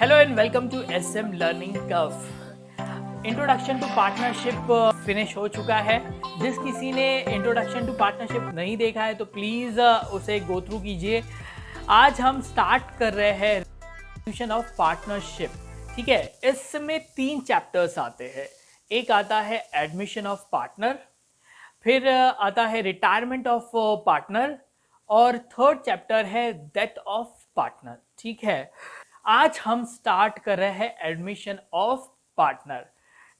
Hello and welcome to SM Learning Curve. Introduction to partnership finish हो चुका है. जिस किसी ने इंट्रोडक्शन टू पार्टनरशिप नहीं देखा है तो प्लीज़ उसे गो थ्रू कीजिए. आज हम स्टार्ट कर रहे हैं रेजोल्यूशन ऑफ पार्टनरशिप. ठीक है, इसमें 3 चैप्टर्स आते हैं. एक आता है एडमिशन ऑफ पार्टनर, फिर आता है रिटायरमेंट ऑफ पार्टनर और थर्ड चैप्टर है डेथ ऑफ पार्टनर. ठीक है, आज हम स्टार्ट कर रहे हैं एडमिशन ऑफ पार्टनर.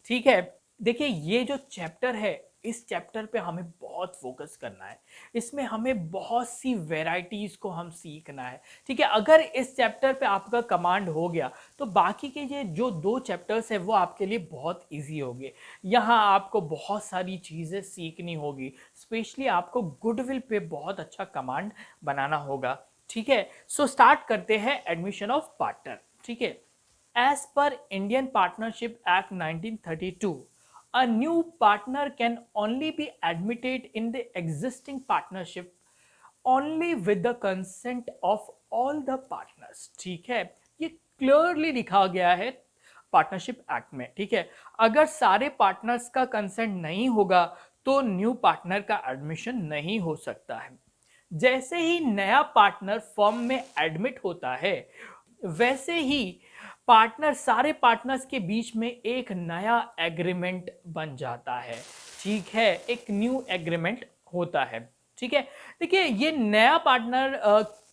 ठीक है, देखिए ये जो चैप्टर है, इस चैप्टर पे हमें बहुत फोकस करना है. इसमें हमें बहुत सी वेराइटीज को हम सीखना है. ठीक है, अगर इस चैप्टर पे आपका कमांड हो गया तो बाकी के ये जो 2 चैप्टर्स है वो आपके लिए बहुत इजी होंगे. यहाँ आपको बहुत सारी चीज़ें सीखनी होगी. स्पेशली आपको गुडविल पे बहुत अच्छा कमांड बनाना होगा. ठीक है, सो स्टार्ट करते हैं एडमिशन ऑफ पार्टनर. ठीक है, as per Indian Partnership Act 1932, a new partner can only be admitted in the existing partnership only with the consent of all the partners. ठीक है, ये क्लियरली लिखा गया है पार्टनरशिप एक्ट में. ठीक है, अगर सारे पार्टनर्स का कंसेंट नहीं होगा तो न्यू पार्टनर का एडमिशन नहीं हो सकता है. जैसे ही नया पार्टनर फर्म में एडमिट होता है वैसे ही सारे पार्टनर्स के बीच में एक नया एग्रीमेंट बन जाता है. ठीक है, एक न्यू एग्रीमेंट होता है. ठीक है, देखिए ये नया पार्टनर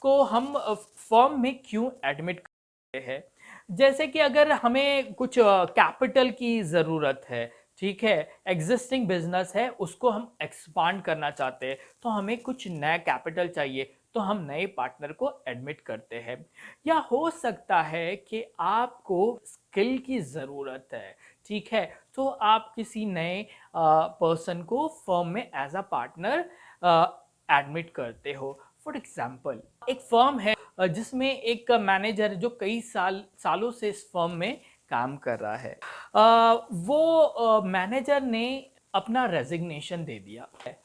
को हम फर्म में क्यों एडमिट करते हैं. जैसे कि अगर हमें कुछ कैपिटल की ज़रूरत है, ठीक है, एग्जिस्टिंग बिजनेस है, उसको हम एक्सपांड करना चाहते हैं तो हमें कुछ नया कैपिटल चाहिए, तो हम नए पार्टनर को एडमिट करते हैं. या हो सकता है कि आपको स्किल की ज़रूरत है. ठीक है, तो आप किसी नए पर्सन को फर्म में एज अ पार्टनर एडमिट करते हो. फॉर एग्जाम्पल, एक फर्म है जिसमें एक मैनेजर जो कई सालों से इस फर्म में काम कर रहा है. वो मैनेजर ने अपना रेजिग्नेशन दे दिया है.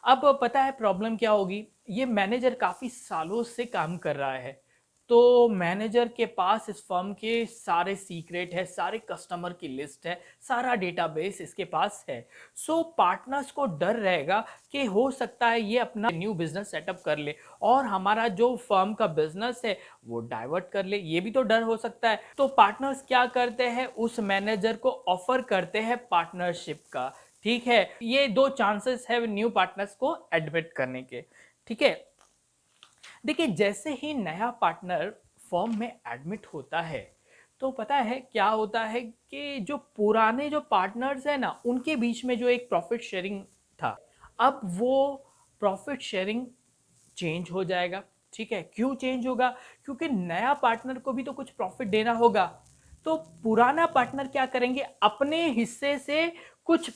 अब पता है प्रॉब्लम क्या होगी. ये मैनेजर काफ़ी सालों से काम कर रहा है, तो मैनेजर के पास इस फर्म के सारे सीक्रेट है, सारे कस्टमर की लिस्ट है, सारा डेटाबेस इसके पास है. सो पार्टनर्स को डर रहेगा कि हो सकता है ये अपना न्यू बिजनेस सेटअप कर ले और हमारा जो फर्म का बिजनेस है वो डाइवर्ट कर ले. ये भी तो डर हो सकता है. तो पार्टनर्स क्या करते हैं, उस मैनेजर को ऑफर करते हैं पार्टनरशिप का. ठीक है, ये 2 चांसेस है न्यू पार्टनर्स को एडमिट करने के. ठीक है, देखिए जैसे ही नया पार्टनर फर्म में एडमिट होता है तो पता है क्या होता है कि जो पुराने जो पार्टनर्स हैं ना, उनके बीच में जो एक प्रॉफिट शेयरिंग था, अब वो प्रॉफिट शेयरिंग चेंज हो जाएगा. ठीक है, क्यों चेंज होगा, क्योंकि नया पार्टनर को भी तो कुछ प्रॉफिट देना होगा. तो पुराना पार्टनर क्या करेंगे, अपने हिस्से से कुछ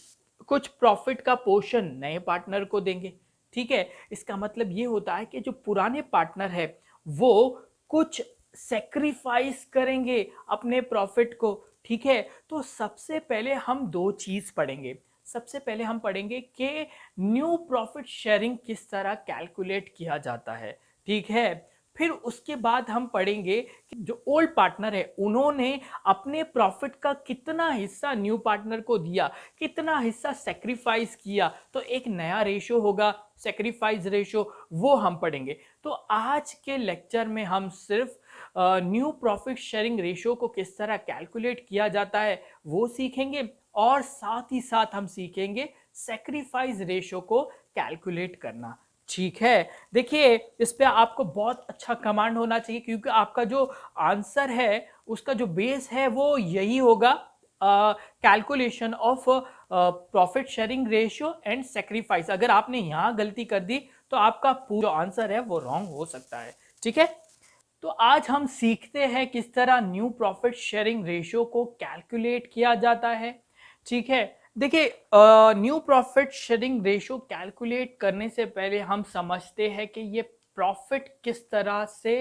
कुछ प्रॉफिट का पोर्शन नए पार्टनर को देंगे. ठीक है, इसका मतलब ये होता है कि जो पुराने पार्टनर है वो कुछ सेक्रीफाइस करेंगे अपने प्रॉफिट को. ठीक है, तो सबसे पहले हम 2 चीज पढ़ेंगे. सबसे पहले हम पढ़ेंगे कि न्यू प्रॉफिट शेयरिंग किस तरह कैलकुलेट किया जाता है. ठीक है, फिर उसके बाद हम पढ़ेंगे कि जो ओल्ड पार्टनर है उन्होंने अपने प्रॉफिट का कितना हिस्सा न्यू पार्टनर को दिया, कितना हिस्सा सेक्रीफाइस किया, तो एक नया रेशो होगा, सेक्रीफाइस रेशो, वो हम पढ़ेंगे. तो आज के लेक्चर में हम सिर्फ न्यू प्रॉफिट शेयरिंग रेशो को किस तरह कैलकुलेट किया जाता है वो सीखेंगे और साथ ही साथ हम सीखेंगे सेक्रीफाइस रेशो को कैलकुलेट करना. ठीक है, देखिए इस पे आपको बहुत अच्छा कमांड होना चाहिए क्योंकि आपका जो आंसर है उसका जो बेस है वो यही होगा, calculation of profit sharing ratio and sacrifice. अगर आपने यहाँ गलती कर दी तो आपका पूरा आंसर है वो रॉन्ग हो सकता है. ठीक है, तो आज हम सीखते हैं किस तरह न्यू प्रॉफिट शेयरिंग रेशियो को कैलकुलेट किया जाता है. ठीक है, देखिए new profit sharing ratio calculate करने से पहले हम समझते हैं कि ये प्रॉफिट किस तरह से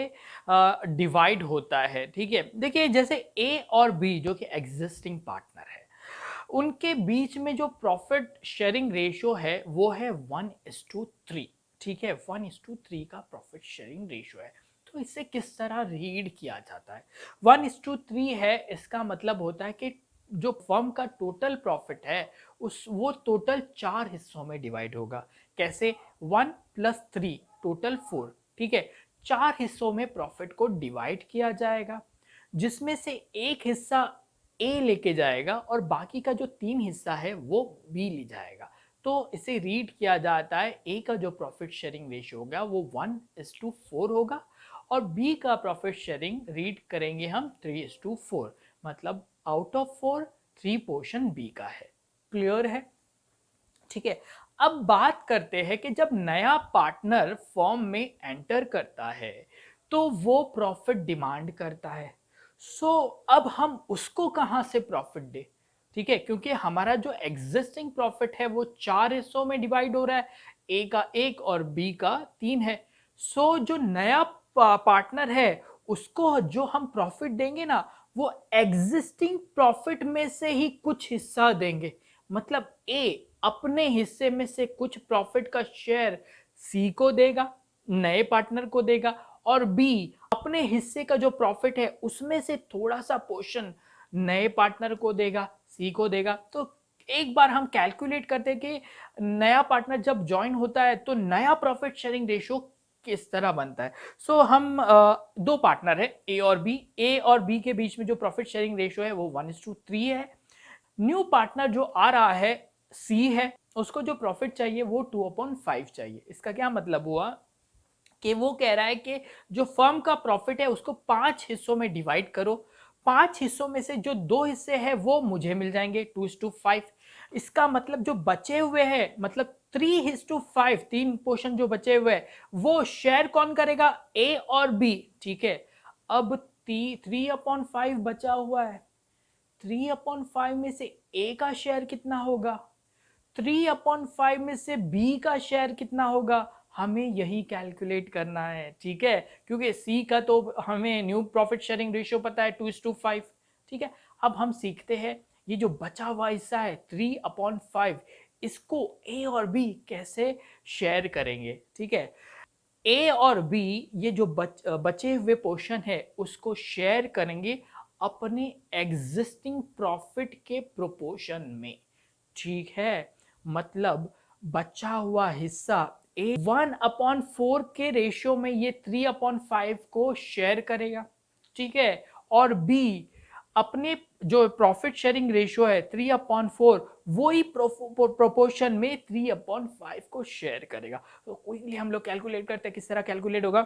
डिवाइड होता है. ठीक है, देखिए जैसे ए और बी जो कि एग्जिस्टिंग पार्टनर है, उनके बीच में जो प्रॉफिट शेयरिंग रेशियो है वो है 1:3. ठीक है, 1:3 का प्रॉफिट शेयरिंग रेशियो है. तो इसे किस तरह रीड किया जाता है? 1:3 है, इसका मतलब होता है कि जो फर्म का टोटल प्रॉफिट है वो टोटल 4 हिस्सों में डिवाइड होगा। कैसे? 1 + 3 टोटल 4, ठीक है। 4 हिस्सों में प्रॉफिट को डिवाइड किया जाएगा, जिसमें से एक हिस्सा ए लेके जाएगा और बाकी का जो 3 हिस्सा है वो बी ले जाएगा। तो इसे रीड किया जाता है, ए का जो प्रॉफिट शेयरिंग रेशियो होगा वो 1:4 होगा और बी का प्रॉफिट शेयरिंग रीड करेंगे हम 3:4, मतलब आउट ऑफ 4 3 पोर्शन बी का है। क्लियर है? ठीक है। अब बात करते हैं कि जब नया पार्टनर फॉर्म में एंटर करता है तो वो प्रॉफिट डिमांड करता है। अब हम उसको कहां से प्रॉफिट दे? ठीक है, क्योंकि हमारा जो एग्जिस्टिंग प्रॉफिट है वो 4 हिस्सों में डिवाइड हो रहा है, ए का 1 और बी का 3 है। जो नया पार्टनर है उसको जो हम प्रॉफिट देंगे ना, वो एग्जिस्टिंग प्रॉफिट में से ही कुछ हिस्सा देंगे। मतलब ए अपने हिस्से में से कुछ प्रॉफिट का शेयर सी को देगा, नए पार्टनर को देगा, और बी अपने हिस्से का जो प्रॉफिट है उसमें से थोड़ा सा पोर्शन नए पार्टनर को देगा, सी को देगा। तो एक बार हम कैलकुलेट करते हैं कि नया पार्टनर जब ज्वाइन होता है तो नया प्रॉफिट शेयरिंग रेशियो किस तरह बनता है। हम दो पार्टनर है ए और बी, ए और बी के बीच में जो प्रॉफिट शेयरिंग रेशियो है वो 1:3 है। न्यू पार्टनर जो आ रहा है सी है, उसको जो प्रॉफिट चाहिए वो 2/5 चाहिए। इसका क्या मतलब हुआ कि वो कह रहा है कि जो फर्म का प्रॉफिट है उसको 5 हिस्सों में डिवाइड करो, 5 हिस्सों में से जो 2 हिस्से हैं वो मुझे मिल जाएंगे 2:5। इसका मतलब जो बचे हुए हैं, मतलब 3:5, 3 पोर्शन जो बचे हुए हैं वो शेयर कौन करेगा? ए और बी, ठीक है। अब 3/5 बचा हुआ है, 3/5 में से ए का शेयर कितना होगा, 3/5 में से बी का शेयर कितना होगा, हमें यही कैलकुलेट करना है, ठीक है। क्योंकि सी का तो हमें न्यू प्रॉफिट शेयरिंग रेशियो पता है 2:5, ठीक है। अब हम सीखते हैं ये जो बचा हुआ हिस्सा है 3/5, इसको ए और बी कैसे शेयर करेंगे, ठीक है। ए और बी ये जो बचे हुए पोर्शन है उसको शेयर करेंगे अपने एग्जिस्टिंग प्रॉफिट के प्रोपोर्शन में, ठीक है। मतलब बचा हुआ हिस्सा ए 1/4 के रेशियो में ये 3/5 को शेयर करेगा, ठीक है। और बी अपने जो प्रॉफिट शेयरिंग रेशियो है 3/4, वही प्रोपोर्शन में 3/5 को शेयर करेगा। तो क्विकली हम लोग कैलकुलेट करते हैं, किस तरह कैलकुलेट होगा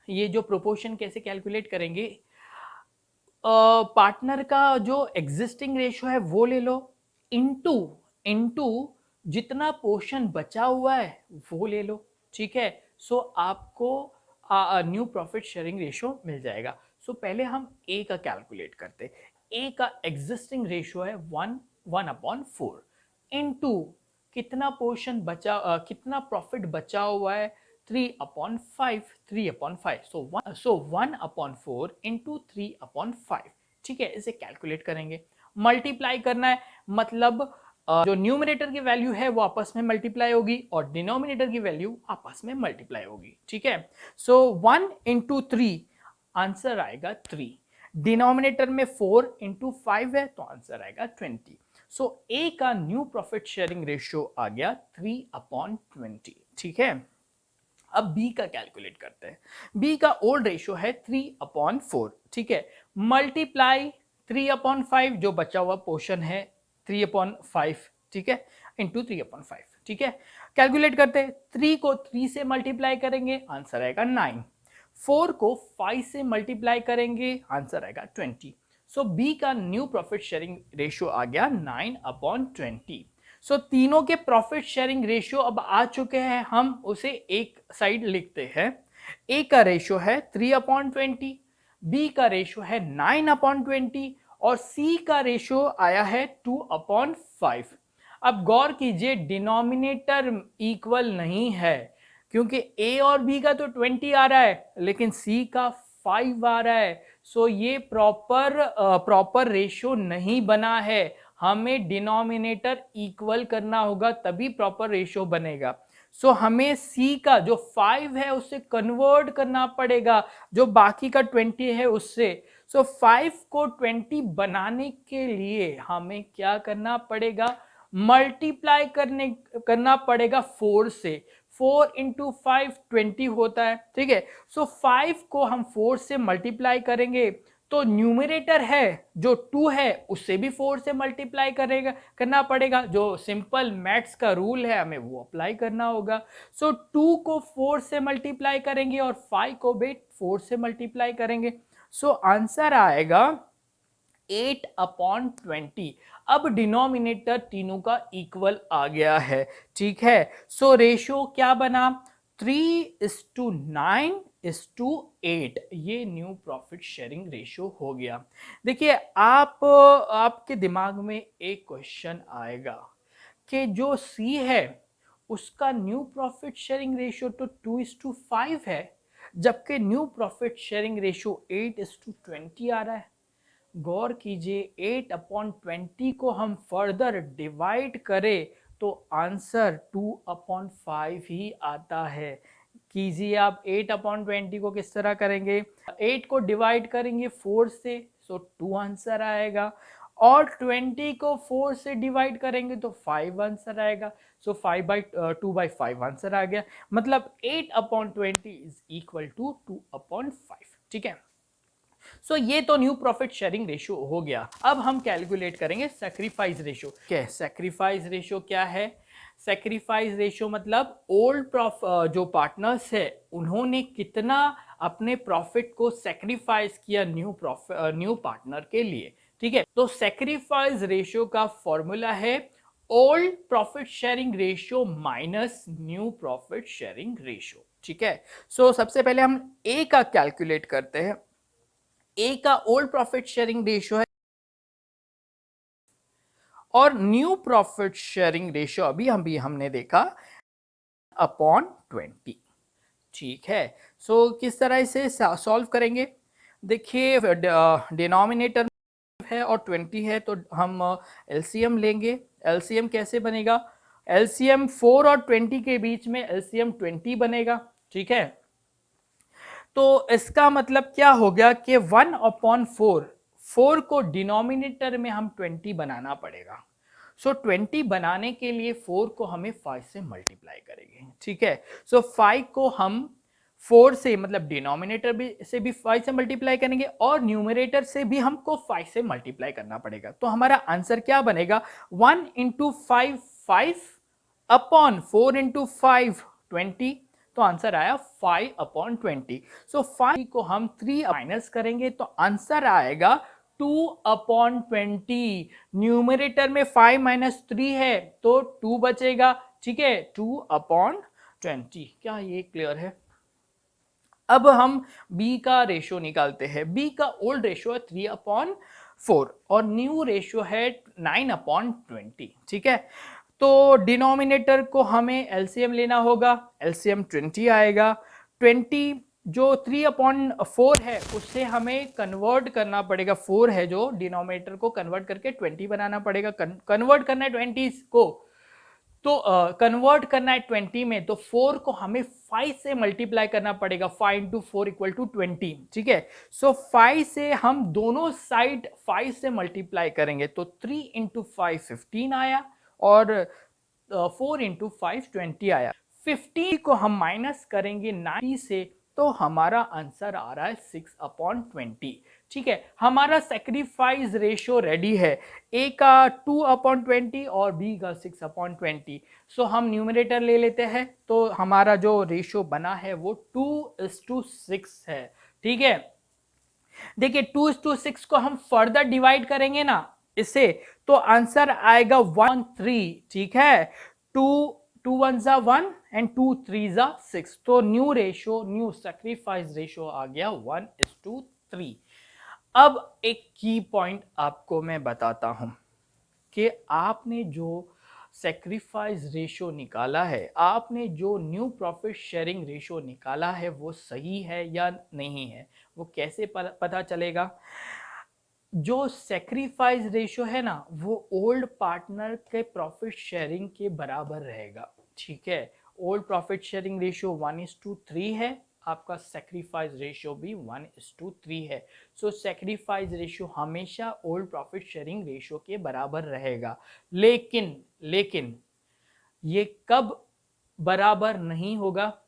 ये जो प्रोपोर्शन, कैसे कैलकुलेट करेंगे। पार्टनर का जो एग्जिस्टिंग रेशियो है वो ले लो, इनटू इनटू जितना पोर्शन बचा हुआ है वो ले लो, ठीक है। आपको न्यू प्रॉफिट शेयरिंग रेशियो मिल जाएगा। पहले हम ए का कैलकुलेट करते। ए का एग्जिस्टिंग रेशियो है 1/4 इनटू कितना पोर्शन बचा, कितना प्रॉफिट बचा हुआ है 3/5, सो 1/4 इंटू 3/5, ठीक है। इसे कैलकुलेट करेंगे, मल्टीप्लाई करना है, मतलब जो न्यूमरेटर की वैल्यू है वो आपस में मल्टीप्लाई होगी और डिनोमिनेटर की वैल्यू आपस में मल्टीप्लाई होगी, ठीक है। 1 इंटू 3, आंसर आएगा 3। डिनोमिनेटर में 4 इंटू 5 है तो आंसर आएगा 20। ए का न्यू प्रॉफिट शेयरिंग रेशियो आ गया 3/20, ठीक है। अब बी का कैलकुलेट करते हैं। बी का ओल्ड रेशियो है 3/4, ठीक है। मल्टीप्लाई 3/5, जो बचा हुआ पोर्शन है 3/5, ठीक है, इंटू 3/5, ठीक है। कैलकुलेट करते हैं, 3 को 3 से मल्टीप्लाई करेंगे आंसर आएगा 9, 4 को 5 से मल्टीप्लाई करेंगे आंसर आएगा 20। बी का न्यू प्रॉफिट शेयरिंग रेशियो आ गया 9/20। तीनों के प्रॉफिट शेयरिंग रेशियो अब आ चुके हैं, हम उसे एक साइड लिखते हैं। ए का रेशियो है 3/20, बी का रेशियो है 9/20 और सी का रेशियो आया है 2/5। अब गौर कीजिए, डिनोमिनेटर इक्वल नहीं है, क्योंकि ए और बी का तो 20 आ रहा है लेकिन सी का 5 आ रहा है। ये प्रॉपर रेशियो नहीं बना है, हमें डिनोमिनेटर इक्वल करना होगा तभी प्रॉपर रेशियो बनेगा। सो हमें सी का जो 5 है उससे कन्वर्ट करना पड़ेगा, जो बाकी का 20 है उससे। सो 5 को 20 बनाने के लिए हमें क्या करना पड़ेगा, मल्टीप्लाई करना पड़ेगा 4 से। 4 इंटू 5 20 होता है, ठीक है। सो 5 को हम 4 से मल्टीप्लाई करेंगे तो न्यूमरेटर है जो 2 है उससे भी 4 से मल्टीप्लाई करना पड़ेगा। जो सिंपल मैथ्स का रूल है हमें वो अप्लाई करना होगा। सो 2 को 4 से मल्टीप्लाई करेंगे और 5 को भी 4 से मल्टीप्लाई करेंगे। सो आंसर आएगा 8/20। अब डिनोमिनेटर तीनों का इक्वल आ गया है, ठीक है। सो रेशियो क्या बना, 3:9:8। ये न्यू प्रॉफिट शेयरिंग रेशियो हो गया। देखिए आपके दिमाग में एक क्वेश्चन आएगा कि जो सी है उसका न्यू प्रॉफिट शेयरिंग रेशियो तो 2:5 है, जबकि न्यू प्रॉफिट शेयरिंग रेशियो 8:20 आ रहा है। गौर कीजिए 8/20 को हम फर्दर डिवाइड करें तो आंसर 2/5 ही आता है। कीजिए आप 8/20 को किस तरह करेंगे, 8 को डिवाइड करेंगे 4 से, सो 2 आंसर आएगा, और 20 को 4 से डिवाइड करेंगे तो 5 आंसर आएगा। सो 2/5 आंसर आ गया, मतलब 8/20 इज इक्वल टू 2/5, ठीक है। सो ये तो न्यू प्रॉफिट शेयरिंग रेशियो हो गया। अब हम कैलकुलेट करेंगे सैक्रिफाइस रेशियो। क्या है सैक्रिफाइस रेशियो, क्या है सैक्रिफाइस रेशियो, मतलब जो पार्टनर्स है उन्होंने कितना अपने प्रॉफिट को सैक्रिफाइस किया न्यू पार्टनर के लिए, ठीक है। तो सैक्रिफाइस रेशियो का फॉर्मूला है old profit sharing ratio minus new profit sharing ratio, ठीक है। सो सबसे पहले हम ए का कैलकुलेट करते हैं। ए का ओल्ड प्रॉफिट शेयरिंग रेशियो है और न्यू प्रॉफिट शेयरिंग रेशियो अभी हमने देखा /20, ठीक है। सो किस तरह इसे सॉल्व करेंगे, देखिए डिनोमिनेटर है और 20 है तो हम एलसीएम लेंगे। एलसीएम कैसे बनेगा, एलसीएम 4 और 20 के बीच में एलसीएम 20 बनेगा, ठीक है। तो इसका मतलब क्या हो गया कि 1/4, 4 को डिनोमिनेटर में हम 20 बनाना पड़ेगा। सो 20 बनाने के लिए 4 को हमें 5 से मल्टीप्लाई करेंगे, ठीक है। सो 5 को हम 4 से मतलब डिनोमिनेटर से भी 5 से मल्टीप्लाई करेंगे और न्यूमरेटर से भी हमको 5 से मल्टीप्लाई करना पड़ेगा। तो हमारा आंसर क्या बनेगा, 1 × 5 5 अपॉन 4 × 5 20। तो आंसर आया 5/20। सो 5 को हम 3 माइनस करेंगे तो आंसर आएगा 2/20। न्यूमरेटर में 5 - 3 है तो 2 बचेगा, ठीक है, 2/20। क्या ये क्लियर है। अब हम b का रेशियो निकालते हैं। b का ओल्ड रेशियो है 3/4 और न्यू रेशियो है 9/20, ठीक है। तो डिनोमिनेटर को हमें एलसीएम लेना होगा, एलसीएम 20 आएगा। 20 जो 3/4 है उससे हमें कन्वर्ट करना पड़ेगा, 4 है जो डिनोमिनेटर को कन्वर्ट करके 20 बनाना पड़ेगा। कन्वर्ट करना है 20 को, तो कन्वर्ट करना है 20 में, तो 4 को हमें 5 से मल्टीप्लाई करना पड़ेगा। 5 × 4 = 20, ठीक है। सो 5 से हम दोनों साइड 5 से मल्टीप्लाई करेंगे तो 3 × 5 15 आया और 4 × 5 20 आया। 50 को हम माइनस करेंगे 90 से तो हमारा आंसर आ रहा है 6/20, ठीक है। हमारा सैक्रिफाइस रेशियो रेडी है, ए का 2/20 और बी का 6/20। सो हम न्यूमरेटर ले लेते हैं तो हमारा जो रेशियो बना है वो 2:6 है, ठीक है। देखिए 2:6 को हम फर्दर डिवाइड करेंगे ना इसे तो आंसर आएगा 1/3, ठीक है। 2 1 = 1 एंड 2 3 = 6। तो न्यू सैक्रिफाइस रेशियो आ गया 1:3। अब एक की पॉइंट आपको मैं बताता हूं कि आपने जो सैक्रिफाइस रेशियो निकाला है, आपने जो न्यू प्रॉफिट शेयरिंग रेशियो निकाला है वो सही है या नहीं है। वो कैसे पता चलेगा, जो सैक्रिफाइस रेशियो है ना वो ओल्ड पार्टनर के प्रॉफिट शेयरिंग के बराबर रहेगा, ठीक है। ओल्ड प्रॉफिट शेयरिंग रेशियो 1:3 है, आपका सेक्रीफाइस रेशियो भी 1:3 है। सो सेक्रीफाइस रेशियो हमेशा ओल्ड प्रॉफिट शेयरिंग रेशियो के बराबर रहेगा। लेकिन ये कब बराबर नहीं होगा?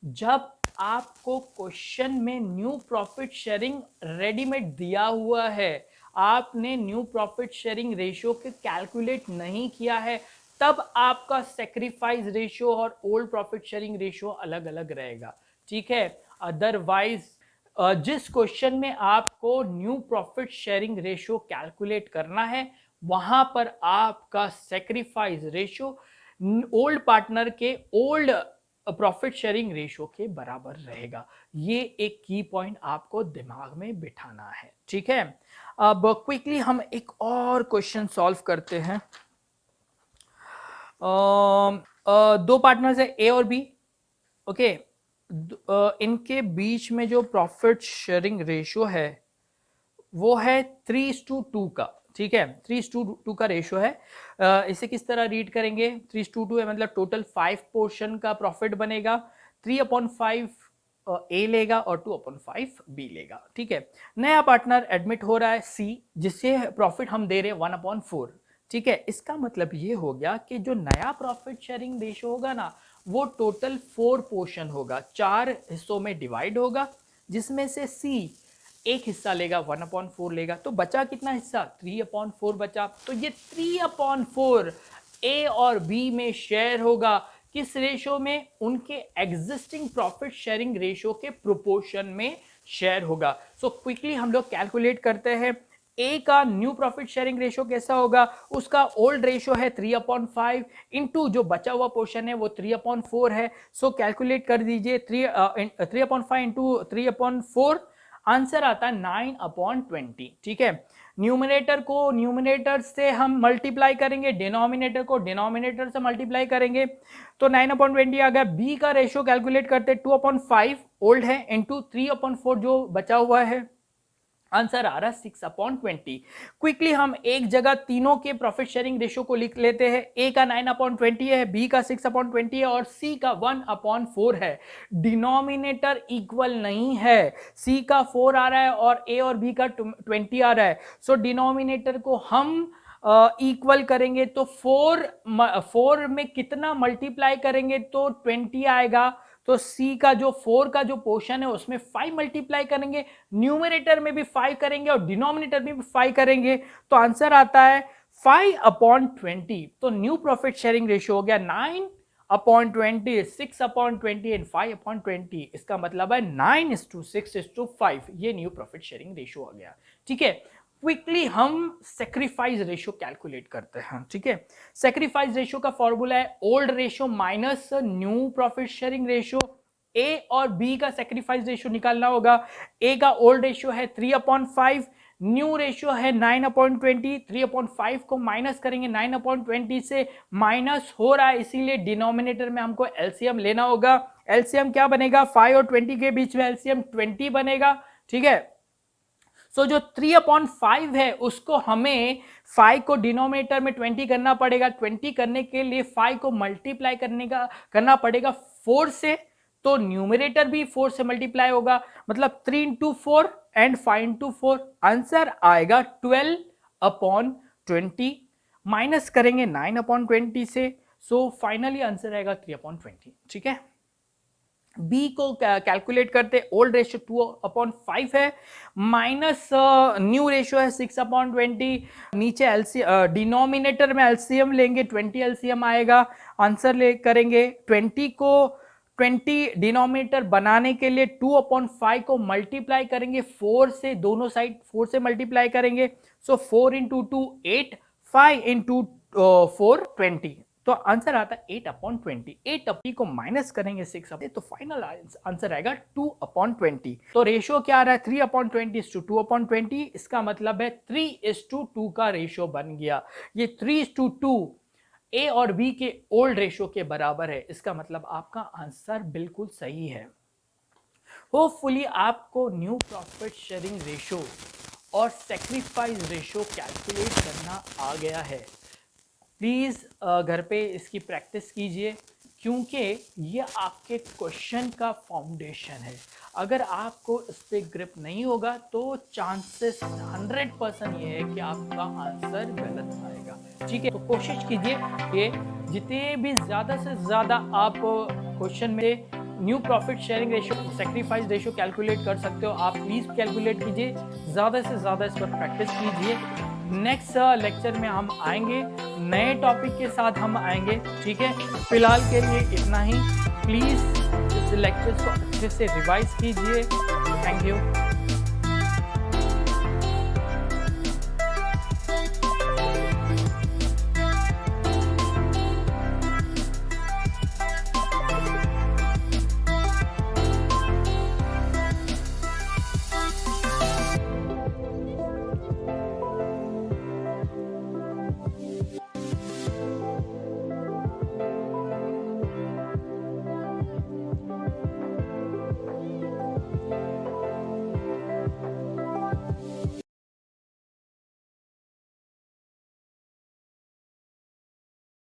जब आपको क्वेश्चन में न्यू प्रॉफिट शेयरिंग रेडीमेड दिया हुआ है, आपने न्यू प्रॉफिट शेयरिंग रेशियो के कैलकुलेट नहीं किया है, तब आपका सेक्रीफाइस रेशियो और ओल्ड प्रॉफिट शेयरिंग रेशियो अलग अलग रहेगा, ठीक है। अदरवाइज जिस क्वेश्चन में आपको new profit sharing ratio calculate करना है, वहां पर आपका सेक्रीफाइस रेशियो ओल्ड पार्टनर के ओल्ड प्रॉफिट शेयरिंग रेशियो के बराबर रहेगा। ये एक की पॉइंट आपको दिमाग में बिठाना है, ठीक है। अब क्विकली हम एक और क्वेश्चन सॉल्व करते हैं। दो पार्टनर्स है ए और बी, ओके। इनके बीच में जो प्रॉफिट शेयरिंग रेशियो है वो है 3:2 का, ठीक है। 3:2 का रेशियो है। इसे किस तरह रीड करेंगे? 3:2 है मतलब टोटल 5 पोर्शन का प्रॉफिट बनेगा। 3/5 ए लेगा और 2/5 बी लेगा, ठीक है। नया पार्टनर एडमिट हो रहा है सी, जिससे प्रॉफिट हम दे रहे हैं 1/4, ठीक है। इसका मतलब ये हो गया कि जो नया प्रॉफिट शेयरिंग रेशियो होगा ना, वो टोटल 4 पोर्शन होगा, 4 हिस्सों में डिवाइड होगा, जिसमें से सी एक हिस्सा लेगा, 1/4 लेगा, तो बचा कितना हिस्सा? 3/4 बचा। तो ये 3/4 ए और बी में शेयर होगा, किस रेशियो में? उनके एग्जिस्टिंग प्रॉफिट शेयरिंग रेशियो के प्रोपोर्शन में शेयर होगा। सो क्विकली हम लोग कैलकुलेट करते हैं। ए का न्यू प्रॉफिट शेयरिंग रेशियो कैसा होगा? उसका ओल्ड रेशियो है 3/5 इंटू जो बचा हुआ पोर्शन है वो 3/4 है। सो कैलकुलेट कर दीजिए, 3/5 इंटू 3/4, आंसर आता है 9/20, ठीक है। न्यूमिनेटर को न्यूमिनेटर से हम मल्टीप्लाई करेंगे, डिनोमिनेटर को डिनोमिनेटर से मल्टीप्लाई करेंगे, तो 9/20 आ गया। बी का रेशियो कैलकुलेट करते 2/5 ओल्ड है इंटू 3/4 जो बचा हुआ है, आंसर आ रहा है 6/20। क्विकली हम एक जगह तीनों के प्रॉफिट शेयरिंग रेशियो को लिख लेते हैं। ए का 9/20 है, बी का 6/20 है और सी का 1/4 है। डिनोमिनेटर इक्वल नहीं है, सी का 4 आ रहा है और ए और बी का 20 आ रहा है। सो डिनोमिनेटर को हम इक्वल करेंगे तो 4 में कितना मल्टीप्लाई करेंगे तो 20 आएगा। तो सी का जो 4 का जो पोर्शन है उसमें 5 मल्टीप्लाई करेंगे, न्यूमरेटर में भी 5 करेंगे और डिनोमिनेटर में भी 5 करेंगे, तो आंसर आता है 5/20। तो न्यू प्रॉफिट शेयरिंग रेशियो हो गया 9/20, 6/20 एंड 5/20। इसका मतलब है 9:6:5, ये न्यू प्रॉफिट शेयरिंग रेशियो आ गया, ठीक है। क्विकली हम सेक्रीफाइस रेशियो कैलकुलेट करते हैं, ठीक है। सेक्रीफाइस रेशियो का फॉर्मूला है old ratio minus new profit sharing ratio. A और बी का सेक्रीफाइस रेशियो निकालना होगा। ए का ओल्ड रेशियो है 3/5, न्यू रेशियो है 9/20। 3/5 को माइनस करेंगे 9/20 से, माइनस हो रहा है इसीलिए डिनोमिनेटर में हमको एलसीएम लेना होगा। एलसीएम क्या बनेगा? 5 और 20 के बीच में एलसीएम 20 बनेगा, ठीक है। सो जो 3/5 है उसको हमें 5 को डिनोमिनेटर में 20 करना पड़ेगा। 20 करने के लिए 5 को मल्टीप्लाई करना पड़ेगा 4 से, तो न्यूमरेटर भी 4 से मल्टीप्लाई होगा, मतलब 3 × 4 एंड 5 × 4, आंसर आएगा 12/20। माइनस करेंगे 9/20 से, सो फाइनली आंसर आएगा 3/20, ठीक है। बी को कैलकुलेट करते, ओल्ड रेशियो 2/5 है, माइनस न्यू रेशियो है 6/20। नीचे डिनोमिनेटर में एलसीएम लेंगे, 20 एलसीएम आएगा, आंसर ले करेंगे 20 को 20 डिनोमिनेटर बनाने के लिए 2/5 को मल्टीप्लाई करेंगे 4 से, दोनों साइड 4 से मल्टीप्लाई करेंगे, सो 4 × 2 8, 5 × 4 20, तो आंसर आता है 8/20। 8 को माइनस करेंगे 6 तो फाइनल आंसर आएगा 2/20। तो रेशियो क्या आ रहा है? 3/20:2/20। इसका मतलब है 3:2 का रेशियो बन गया। ये 3:2 ए और बी के ओल्ड रेशियो के बराबर है। इसका मतलब आपका आंसर बिल्कुल सही है। होपफुली आपको न्यू प्रॉफिट शेयरिंग रेशियो और सेक्रीफाइस रेशियो कैलकुलेट करना आ गया है। प्लीज़ घर पे इसकी प्रैक्टिस कीजिए, क्योंकि ये आपके क्वेश्चन का फाउंडेशन है। अगर आपको इस पे ग्रिप नहीं होगा तो चांसेस 100% ये है कि आपका आंसर गलत आएगा। ठीक है, तो कोशिश कीजिए कि जितने भी ज़्यादा से ज़्यादा आप क्वेश्चन में new profit sharing ratio, sacrifice ratio calculate कर सकते हो, आप प्लीज़ कैलकुलेट कीजिए, ज़्यादा से ज़्यादा इस पर प्रैक्टिस कीजिए। नेक्स्ट लेक्चर में हम आएंगे, नए टॉपिक के साथ हम आएंगे। ठीक है, फिलहाल के लिए इतना ही। प्लीज़ इस लेक्चर को अच्छे से रिवाइज कीजिए। Thank you.